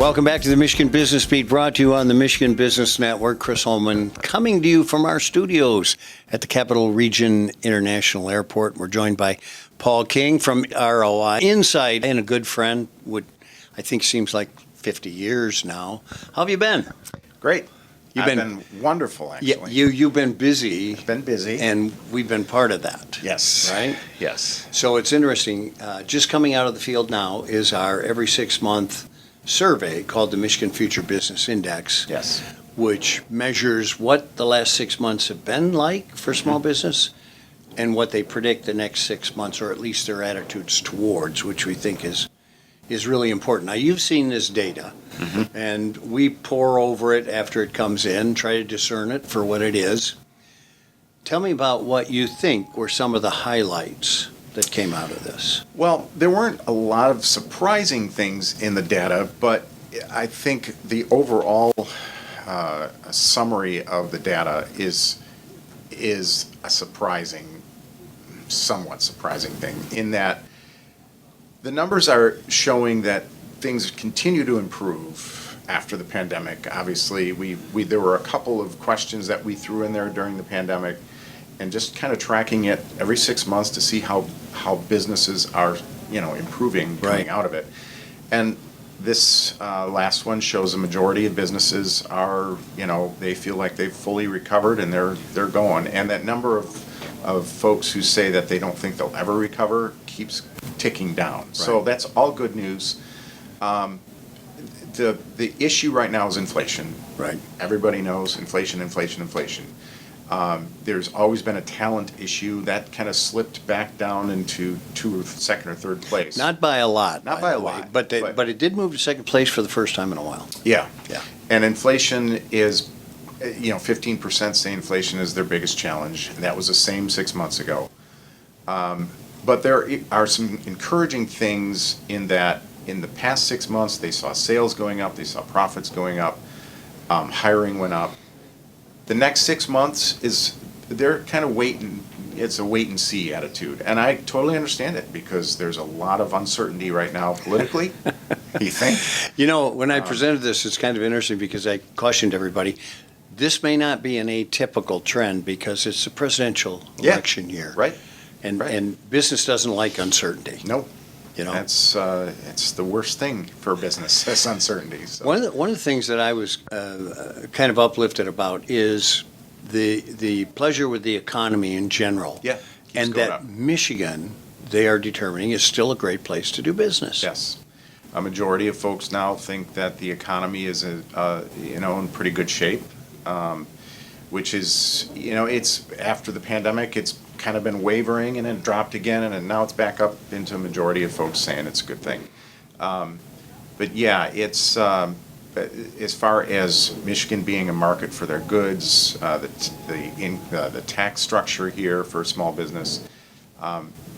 Welcome back to the Michigan Business Beat, brought to you on the Michigan Business Network. Chris Holman coming to you from our studios at the Capital Region International Airport. We're joined by Paul King from ROI Insight and a good friend, what I think seems like 50 years now. How have you been? Great. I've been wonderful, actually. Yeah, you've been busy. I've been busy. And we've been part of that. Yes. Right? Yes. So it's interesting. Just coming out of the field now is our every 6-month survey called the Michigan Future Business Index. Yes. Which measures what the last 6 months have been like for small business and what they predict the next 6 months, or at least their attitudes towards, which we think is really important. Now, you've seen this data, and we pore over it after it comes in, try to discern it for what it is. Tell me about what you think were some of the highlights that came out of this. Well, there weren't a lot of surprising things in the data, but I think the overall summary of the data is a somewhat surprising thing, in that the numbers are showing that things continue to improve after the pandemic. Obviously, there were a couple of questions that we threw in there during the pandemic, and just kind of tracking it every 6 months to see how businesses are, improving coming out of it. And this last one shows a majority of businesses are, they feel like they've fully recovered and they're going. And that number of folks who say that they don't think they'll ever recover keeps ticking down. Right. So that's all good news. The issue right now is inflation. Right. Everybody knows inflation. There's always been a talent issue that kind of slipped back down into second or third place. Not by a lot. Not by a lot. But it did move to second place for the first time in a while. Yeah. Yeah. And inflation is, 15% say inflation is their biggest challenge. And that was the same 6 months ago. But there are some encouraging things in that in the past 6 months, they saw sales going up, they saw profits going up, hiring went up. The next 6 months they're kind of waiting. It's a wait and see attitude. And I totally understand it, because there's a lot of uncertainty right now politically, you think? When I presented this, it's kind of interesting because I cautioned everybody, this may not be an atypical trend because it's a presidential election year. Right. And business doesn't like uncertainty. No. That's it's the worst thing for business, is uncertainty. So. One of the things that I was kind of uplifted about is the pleasure with the economy in general. Yeah. And that up. Michigan, they are determining, is still a great place to do business. Yes. A majority of folks now think that the economy is in pretty good shape, which is, it's after the pandemic, it's kind of been wavering and then dropped again, and now it's back up into a majority of folks saying it's a good thing. But yeah, it's as far as Michigan being a market for their goods, the tax structure here for small business,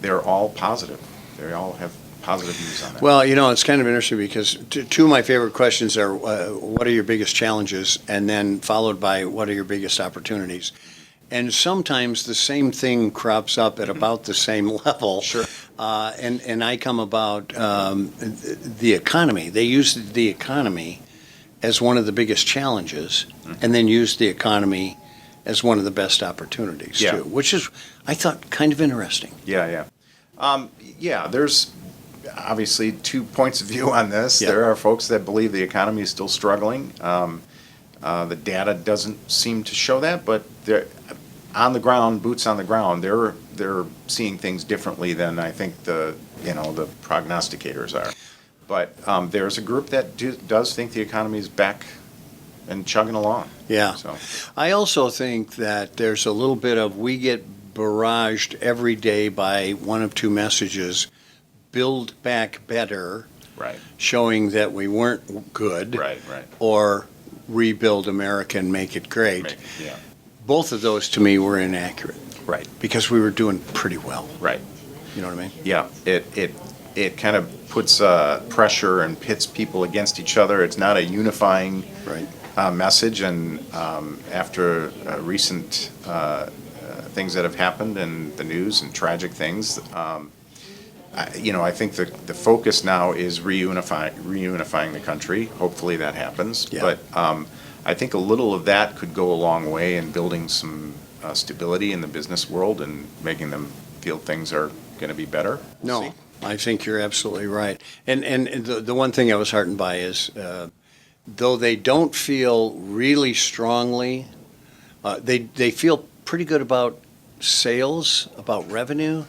they're all positive. They all have positive views on that. Well, it's kind of interesting because two of my favorite questions are, what are your biggest challenges? And then followed by, what are your biggest opportunities? And sometimes the same thing crops up at about the same level. Sure. And I come about the economy. They use the economy as one of the biggest challenges, and then use the economy as one of the best opportunities, too, which is, I thought, kind of interesting. Yeah. There's obviously 2 points of view on this. Yeah. There are folks that believe the economy is still struggling. The data doesn't seem to show that, but they're on the ground, boots on the ground. They're seeing things differently than I think the prognosticators are. But there's a group that does think the economy is back and chugging along. Yeah. So I also think that there's a little bit of, we get barraged every day by one of two messages: build back better, right, showing that we weren't good, right, or rebuild America and make it great. Yeah. Both of those to me were inaccurate. Right. Because we were doing pretty well. Right. You know what I mean? Yeah. It kind of puts pressure and pits people against each other. It's not a unifying message. And after recent things that have happened in the news and tragic things, I think the focus now is reunifying the country. Hopefully that happens. Yeah. But I think a little of that could go a long way in building some stability in the business world and making them feel things are going to be better. We'll No, see. I think you're absolutely right. And the one thing I was heartened by is, though they don't feel really strongly, they feel pretty good about sales, about revenue,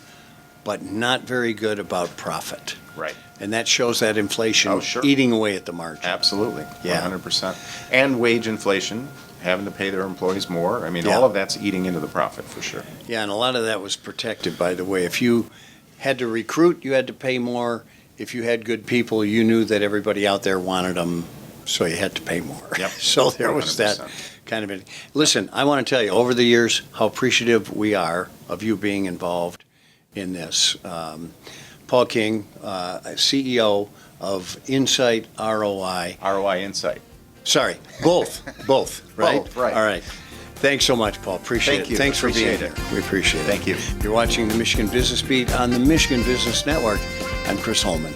but not very good about profit. Right. And that shows that inflation Oh, sure. eating away at the margin. Absolutely. Yeah. 100%. And wage inflation, having to pay their employees more. I mean, Yeah. all of that's eating into the profit for sure. Yeah, and a lot of that was protected, by the way. If you had to recruit, you had to pay more. If you had good people, you knew that everybody out there wanted them, so you had to pay more. Yep. So there was that 100%. kind of it. Listen, I want to tell you, over the years, how appreciative we are of you being involved in this. Paul King, CEO of Insight ROI. ROI Insight. Sorry, both, right? Both, right. All right. Thanks so much, Paul. Appreciate Thank it. you. Thanks for being Appreciate here. it. We appreciate it. Thank you. You're watching the Michigan Business Beat on the Michigan Business Network. I'm Chris Holman.